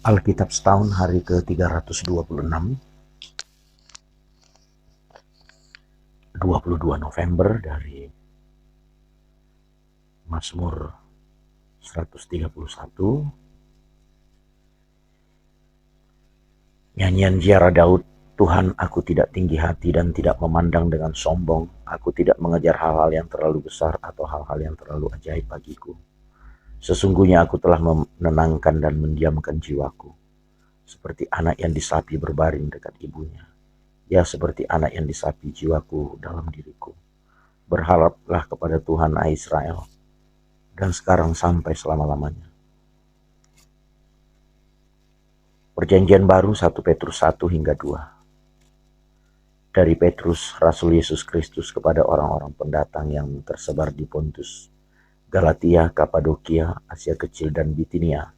Alkitab setahun hari ke-326, 22 November dari Mazmur 131. Nyanyian ziarah Daud. Tuhan, aku tidak tinggi hati dan tidak memandang dengan sombong. Aku tidak mengejar hal-hal yang terlalu besar atau hal-hal yang terlalu ajaib bagiku. Sesungguhnya aku telah menenangkan dan mendiamkan jiwaku, seperti anak yang disapi berbaring dekat ibunya. Ya, seperti anak yang disapi jiwaku dalam diriku. Berharaplah kepada Tuhan, hai Israel, dan sekarang sampai selama-lamanya. Perjanjian baru 1 Petrus 1 hingga 2. Dari Petrus, Rasul Yesus Kristus, kepada orang-orang pendatang yang tersebar di Pontus, Galatia, Kapadokia, Asia Kecil, dan Bitinia,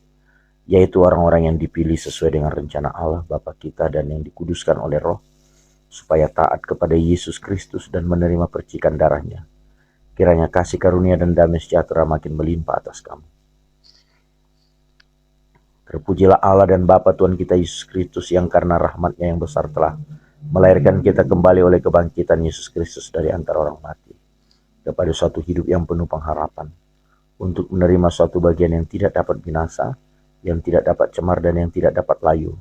yaitu orang-orang yang dipilih sesuai dengan rencana Allah Bapa kita dan yang dikuduskan oleh Roh, supaya taat kepada Yesus Kristus dan menerima percikan darahnya. Kiranya kasih karunia dan damai sejahtera makin melimpah atas kamu. Terpujilah Allah dan Bapa Tuhan kita Yesus Kristus, yang karena rahmat-Nya yang besar telah melahirkan kita kembali oleh kebangkitan Yesus Kristus dari antara orang mati, kepada suatu hidup yang penuh pengharapan, untuk menerima suatu bagian yang tidak dapat binasa, yang tidak dapat cemar dan yang tidak dapat layu,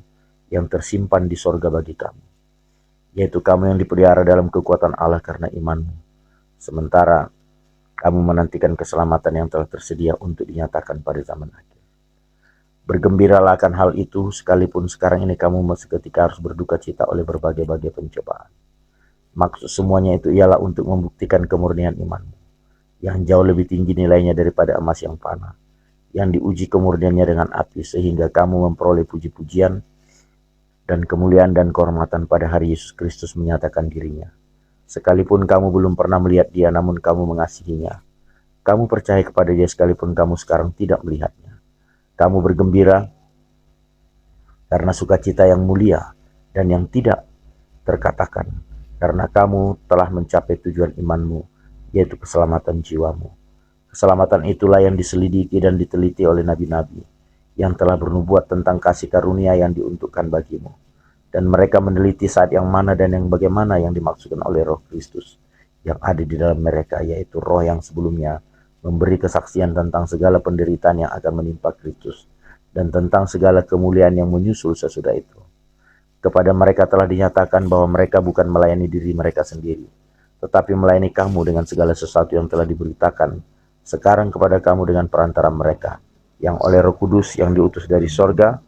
yang tersimpan di sorga bagi kamu, yaitu kamu yang dipelihara dalam kekuatan Allah karena imanmu, sementara kamu menantikan keselamatan yang telah tersedia untuk dinyatakan pada zaman akhir. Bergembiralah akan hal itu, sekalipun sekarang ini kamu seketika harus berduka cita oleh berbagai-bagai pencobaan. Maksud semuanya itu ialah untuk membuktikan kemurnian imanmu, yang jauh lebih tinggi nilainya daripada emas yang fana, yang diuji kemurniannya dengan api, sehingga kamu memperoleh puji-pujian dan kemuliaan dan kehormatan pada hari Yesus Kristus menyatakan dirinya. Sekalipun kamu belum pernah melihat Dia, namun kamu mengasihinya. Kamu percaya kepada Dia sekalipun kamu sekarang tidak melihatnya. Kamu bergembira karena sukacita yang mulia dan yang tidak terkatakan, karena kamu telah mencapai tujuan imanmu, yaitu keselamatan jiwamu. Keselamatan itulah yang diselidiki dan diteliti oleh nabi-nabi, yang telah bernubuat tentang kasih karunia yang diuntukkan bagimu. Dan mereka meneliti saat yang mana dan yang bagaimana yang dimaksudkan oleh Roh Kristus yang ada di dalam mereka, yaitu Roh yang sebelumnya memberi kesaksian tentang segala penderitaan yang akan menimpa Kristus dan tentang segala kemuliaan yang menyusul sesudah itu. Kepada mereka telah dinyatakan bahwa mereka bukan melayani diri mereka sendiri, tetapi melayani kamu dengan segala sesuatu yang telah diberitakan sekarang kepada kamu dengan perantara mereka, yang oleh Roh Kudus yang diutus dari sorga,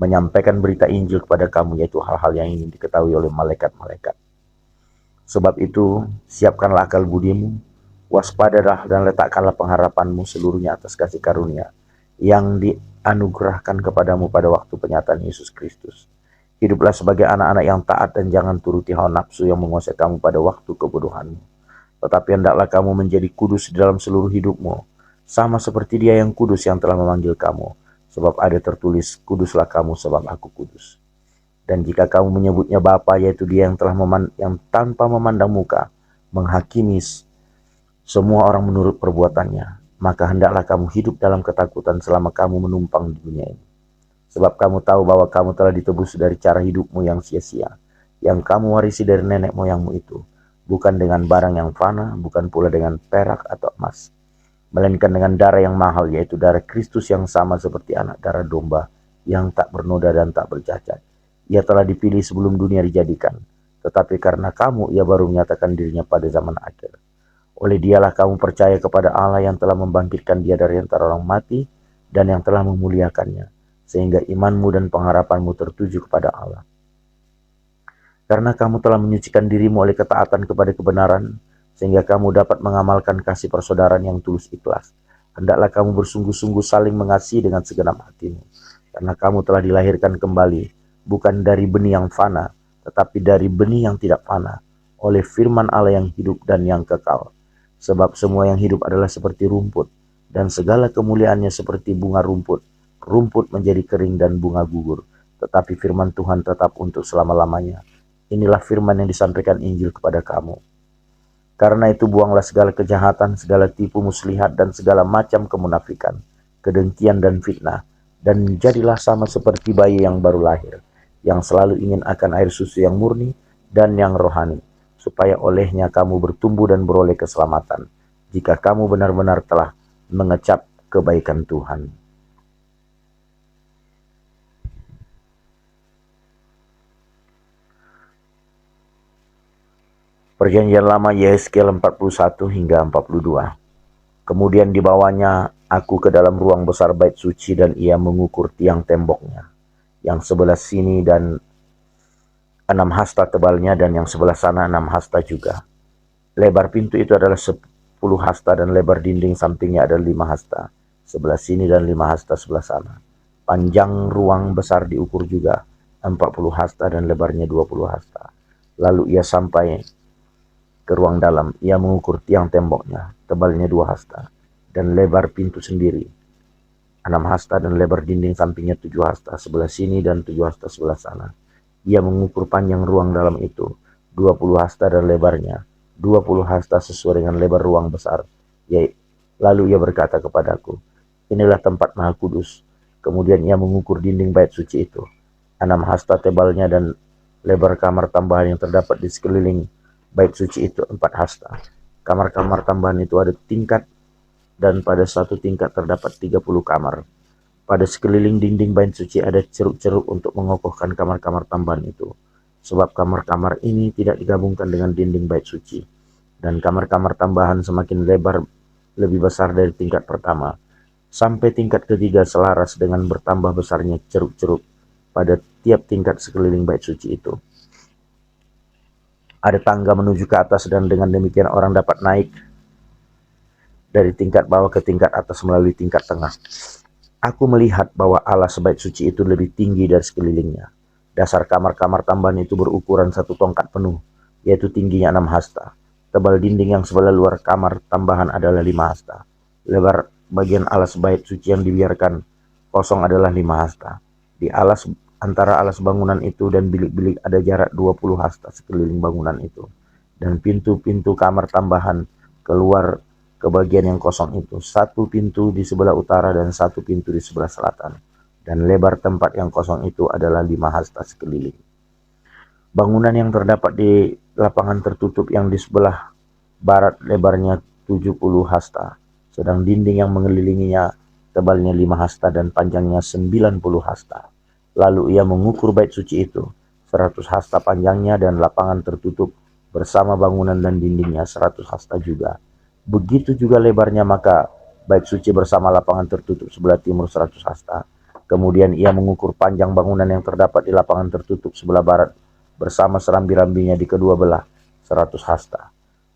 menyampaikan berita Injil kepada kamu, yaitu hal-hal yang ingin diketahui oleh malaikat-malaikat. Sebab itu, siapkanlah akal budimu, waspadalah dan letakkanlah pengharapanmu seluruhnya atas kasih karunia yang dianugerahkan kepadamu pada waktu penyataan Yesus Kristus. Hiduplah sebagai anak-anak yang taat dan jangan turuti hawa nafsu yang menguasai kamu pada waktu kebodohanmu. Tetapi hendaklah kamu menjadi kudus di dalam seluruh hidupmu, sama seperti Dia yang kudus yang telah memanggil kamu. Sebab ada tertulis, kuduslah kamu sebab aku kudus. Dan jika kamu menyebutnya Bapa, yaitu Dia yang telah yang tanpa memandang muka menghakimi semua orang menurut perbuatannya, maka hendaklah kamu hidup dalam ketakutan selama kamu menumpang di dunia ini. Sebab kamu tahu bahwa kamu telah ditebus dari cara hidupmu yang sia-sia, yang kamu warisi dari nenek moyangmu itu, bukan dengan barang yang fana, bukan pula dengan perak atau emas, melainkan dengan darah yang mahal, yaitu darah Kristus yang sama seperti anak darah domba, yang tak bernoda dan tak bercacat. Ia telah dipilih sebelum dunia dijadikan, tetapi karena kamu, Ia baru menyatakan dirinya pada zaman akhir. Oleh Dialah kamu percaya kepada Allah yang telah membangkitkan Dia dari antara orang mati dan yang telah memuliakannya, sehingga imanmu dan pengharapanmu tertuju kepada Allah. Karena kamu telah menyucikan dirimu oleh ketaatan kepada kebenaran, sehingga kamu dapat mengamalkan kasih persaudaraan yang tulus ikhlas. Hendaklah kamu bersungguh-sungguh saling mengasihi dengan segenap hatimu, karena kamu telah dilahirkan kembali, bukan dari benih yang fana, tetapi dari benih yang tidak fana, oleh firman Allah yang hidup dan yang kekal. Sebab semua yang hidup adalah seperti rumput, dan segala kemuliaannya seperti bunga rumput. Rumput menjadi kering dan bunga gugur, tetapi firman Tuhan tetap untuk selama-lamanya. Inilah firman yang disampaikan Injil kepada kamu. Karena itu buanglah segala kejahatan, segala tipu muslihat, dan segala macam kemunafikan, kedengkian dan fitnah, dan jadilah sama seperti bayi yang baru lahir, yang selalu ingin akan air susu yang murni dan yang rohani, supaya olehnya kamu bertumbuh dan beroleh keselamatan, jika kamu benar-benar telah mengecap kebaikan Tuhan. Perjanjian Lama Yehezkiel 41 hingga 42. Kemudian dibawanya aku ke dalam ruang besar bait suci, dan ia mengukur tiang temboknya, yang sebelah sini dan 6 hasta tebalnya, dan yang sebelah sana 6 hasta juga. Lebar pintu itu adalah 10 hasta, dan lebar dinding sampingnya adalah 5 hasta, sebelah sini dan 5 hasta sebelah sana. Panjang ruang besar diukur juga 40 hasta, dan lebarnya 20 hasta. Lalu ia sampai ke ruang dalam. Ia mengukur tiang temboknya, tebalnya 2 hasta, dan lebar pintu sendiri 6 hasta, dan lebar dinding sampingnya 7 hasta, sebelah sini dan 7 hasta sebelah sana. Ia mengukur panjang ruang dalam itu 20 hasta, dan lebarnya 20 hasta sesuai dengan lebar ruang besar. Lalu ia berkata kepadaku, inilah tempat maha kudus. Kemudian ia mengukur dinding bait suci itu, 6 hasta tebalnya, dan lebar kamar tambahan yang terdapat di sekeliling bait suci itu 4 hasta. Kamar-kamar tambahan itu ada tingkat, dan pada satu tingkat terdapat 30 kamar. Pada sekeliling dinding bait suci ada ceruk-ceruk untuk mengokohkan kamar-kamar tambahan itu, sebab kamar-kamar ini tidak digabungkan dengan dinding bait suci. Dan kamar-kamar tambahan semakin lebar, lebih besar dari tingkat pertama, sampai tingkat ketiga selaras dengan bertambah besarnya ceruk-ceruk pada tiap tingkat sekeliling bait suci itu. Ada tangga menuju ke atas, dan dengan demikian orang dapat naik dari tingkat bawah ke tingkat atas melalui tingkat tengah. Aku melihat bahwa alas bait suci itu lebih tinggi dari sekelilingnya. Dasar kamar-kamar tambahan itu berukuran 1 tongkat penuh, yaitu tingginya 6 hasta. Tebal dinding yang sebelah luar kamar tambahan adalah 5 hasta. Lebar bagian alas bait suci yang dibiarkan kosong adalah 5 hasta. Di antara alas bangunan itu dan bilik-bilik ada jarak 20 hasta sekeliling bangunan itu. Dan pintu-pintu kamar tambahan keluar ke bagian yang kosong itu, 1 pintu di sebelah utara dan 1 pintu di sebelah selatan. Dan lebar tempat yang kosong itu adalah 5 hasta sekeliling. Bangunan yang terdapat di lapangan tertutup yang di sebelah barat lebarnya 70 hasta, sedang dinding yang mengelilinginya tebalnya 5 hasta dan panjangnya 90 hasta. Lalu ia mengukur bait suci itu, 100 hasta panjangnya, dan lapangan tertutup bersama bangunan dan dindingnya 100 hasta juga. Begitu juga lebarnya, maka bait suci bersama lapangan tertutup sebelah timur 100 hasta. Kemudian ia mengukur panjang bangunan yang terdapat di lapangan tertutup sebelah barat bersama serambi-rambinya di kedua belah 100 hasta.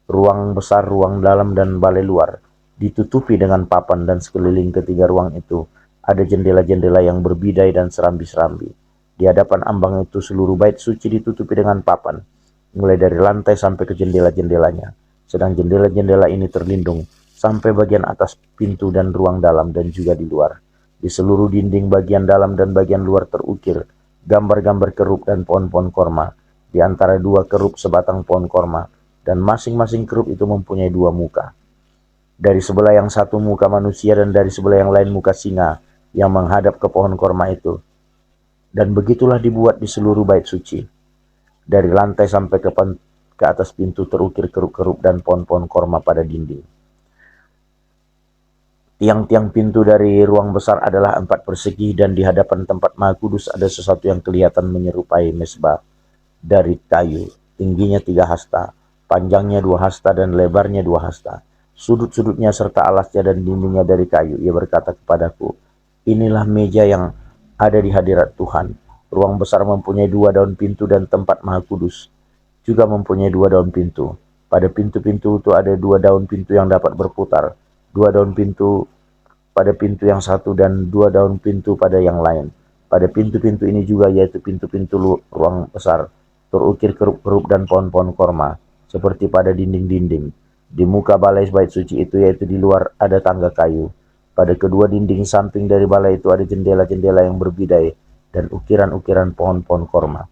Ruang besar, ruang dalam, dan balai luar ditutupi dengan papan, dan sekeliling ketiga ruang itu ada jendela-jendela yang berbidai dan serambi-serambi. Di hadapan ambang itu seluruh bait suci ditutupi dengan papan, mulai dari lantai sampai ke jendela-jendelanya. Sedang jendela-jendela ini terlindung sampai bagian atas pintu dan ruang dalam, dan juga di luar. Di seluruh dinding bagian dalam dan bagian luar terukir gambar-gambar kerub dan pohon-pohon korma. Di antara 2 kerub sebatang pohon korma, dan masing-masing kerub itu mempunyai 2 muka. Dari sebelah yang satu muka manusia, dan dari sebelah yang lain muka singa yang menghadap ke pohon korma itu. Dan begitulah dibuat di seluruh bait suci. Dari lantai sampai ke atas pintu terukir kerub-kerub dan pohon-pohon korma pada dinding. Tiang-tiang pintu dari ruang besar adalah 4 persegi, dan di hadapan tempat maha kudus ada sesuatu yang kelihatan menyerupai mesbah dari kayu. Tingginya 3 hasta, panjangnya 2 hasta, dan lebarnya 2 hasta. Sudut-sudutnya serta alasnya dan dindingnya dari kayu. Ia berkata kepadaku, inilah meja yang ada di hadirat Tuhan. Ruang besar mempunyai 2 daun pintu, dan tempat maha kudus juga mempunyai 2 daun pintu. Pada pintu-pintu itu ada 2 daun pintu yang dapat berputar, 2 daun pintu pada pintu yang satu, dan 2 daun pintu pada yang lain. Pada pintu-pintu ini juga, yaitu pintu-pintu ruang besar, terukir kerub-kerub dan pohon-pohon korma, seperti pada dinding-dinding. Di muka balai bait suci itu, yaitu di luar, ada tangga kayu. Pada kedua dinding samping dari balai itu ada jendela-jendela yang berbidai dan ukiran-ukiran pohon-pohon korma.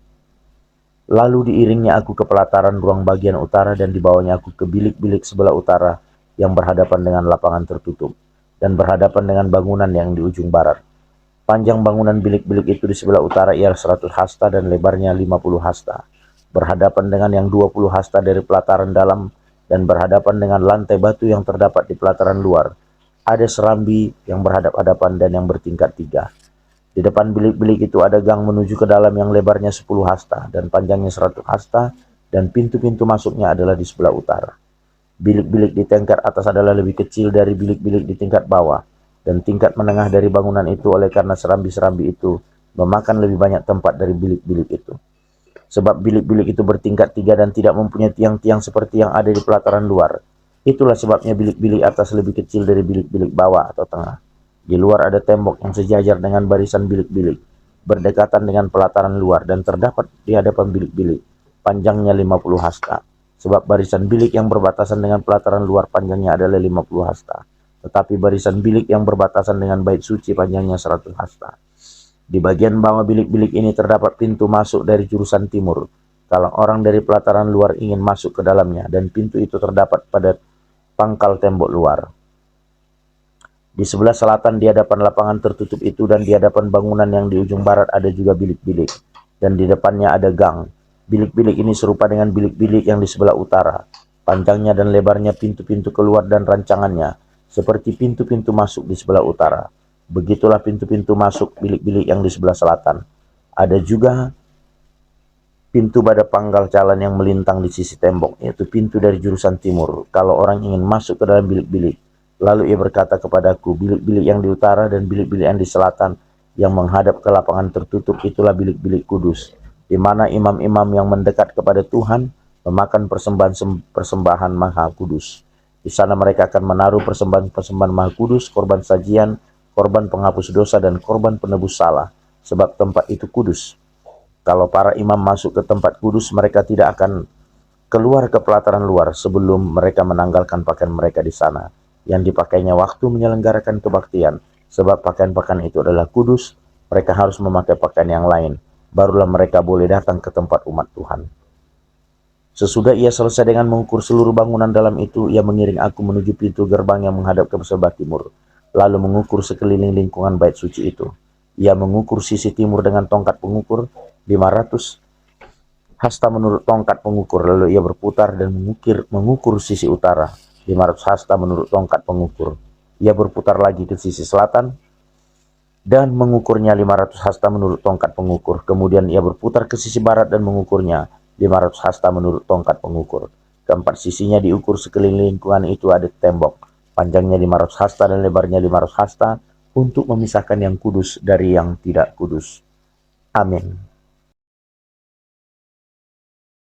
Lalu diiringnya aku ke pelataran ruang bagian utara, dan dibawanya aku ke bilik-bilik sebelah utara yang berhadapan dengan lapangan tertutup, dan berhadapan dengan bangunan yang di ujung barat. Panjang bangunan bilik-bilik itu di sebelah utara ialah 100 hasta dan lebarnya 50 hasta, berhadapan dengan yang 20 hasta dari pelataran dalam dan berhadapan dengan lantai batu yang terdapat di pelataran luar. Ada serambi yang berhadap-hadapan dan yang bertingkat 3. Di depan bilik-bilik itu ada gang menuju ke dalam yang lebarnya 10 hasta dan panjangnya 100 hasta, dan pintu-pintu masuknya adalah di sebelah utara. Bilik-bilik di tingkat atas adalah lebih kecil dari bilik-bilik di tingkat bawah, dan tingkat menengah dari bangunan itu oleh karena serambi-serambi itu memakan lebih banyak tempat dari bilik-bilik itu. Sebab bilik-bilik itu bertingkat 3 dan tidak mempunyai tiang-tiang seperti yang ada di pelataran luar. Itulah sebabnya bilik-bilik atas lebih kecil dari bilik-bilik bawah atau tengah. Di luar ada tembok yang sejajar dengan barisan bilik-bilik, berdekatan dengan pelataran luar, dan terdapat di hadapan bilik-bilik, panjangnya 50 hasta. Sebab barisan bilik yang berbatasan dengan pelataran luar panjangnya adalah 50 hasta. Tetapi barisan bilik yang berbatasan dengan bait suci panjangnya 100 hasta. Di bagian bawah bilik-bilik ini terdapat pintu masuk dari jurusan timur. Kalau orang dari pelataran luar ingin masuk ke dalamnya, dan pintu itu terdapat pada pangkal tembok luar. Di sebelah selatan di hadapan lapangan tertutup itu dan di hadapan bangunan yang di ujung barat ada juga bilik-bilik, dan di depannya ada gang. Bilik-bilik ini serupa dengan bilik-bilik yang di sebelah utara. Panjangnya dan lebarnya pintu-pintu keluar dan rancangannya seperti pintu-pintu masuk di sebelah utara. Begitulah pintu-pintu masuk bilik-bilik yang di sebelah selatan. Ada juga pintu pada pangkal jalan yang melintang di sisi tembok, yaitu pintu dari jurusan timur. Kalau orang ingin masuk ke dalam bilik-bilik, lalu ia berkata kepadaku, bilik-bilik yang di utara dan bilik-bilik yang di selatan yang menghadap ke lapangan tertutup itulah bilik-bilik kudus, di mana imam-imam yang mendekat kepada Tuhan memakan persembahan maha kudus. Di sana mereka akan menaruh persembahan-persembahan maha kudus, korban sajian, korban penghapus dosa, dan korban penebus salah, sebab tempat itu kudus. Kalau para imam masuk ke tempat kudus, mereka tidak akan keluar ke pelataran luar sebelum mereka menanggalkan pakaian mereka di sana, yang dipakainya waktu menyelenggarakan kebaktian, sebab pakaian-pakaian itu adalah kudus. Mereka harus memakai pakaian yang lain, barulah mereka boleh datang ke tempat umat Tuhan. Sesudah ia selesai dengan mengukur seluruh bangunan dalam itu, ia mengiring aku menuju pintu gerbang yang menghadap ke sebelah timur, lalu mengukur sekeliling lingkungan bait suci itu. Ia mengukur sisi timur dengan tongkat pengukur, 500 hasta menurut tongkat pengukur. Lalu ia berputar dan mengukur sisi utara, 500 hasta menurut tongkat pengukur. Ia berputar lagi ke sisi selatan dan mengukurnya 500 hasta menurut tongkat pengukur. Kemudian ia berputar ke sisi barat dan mengukurnya 500 hasta menurut tongkat pengukur. Keempat sisinya diukur sekeliling lingkungan itu ada tembok, panjangnya 500 hasta dan lebarnya 500 hasta, untuk memisahkan yang kudus dari yang tidak kudus. Amin.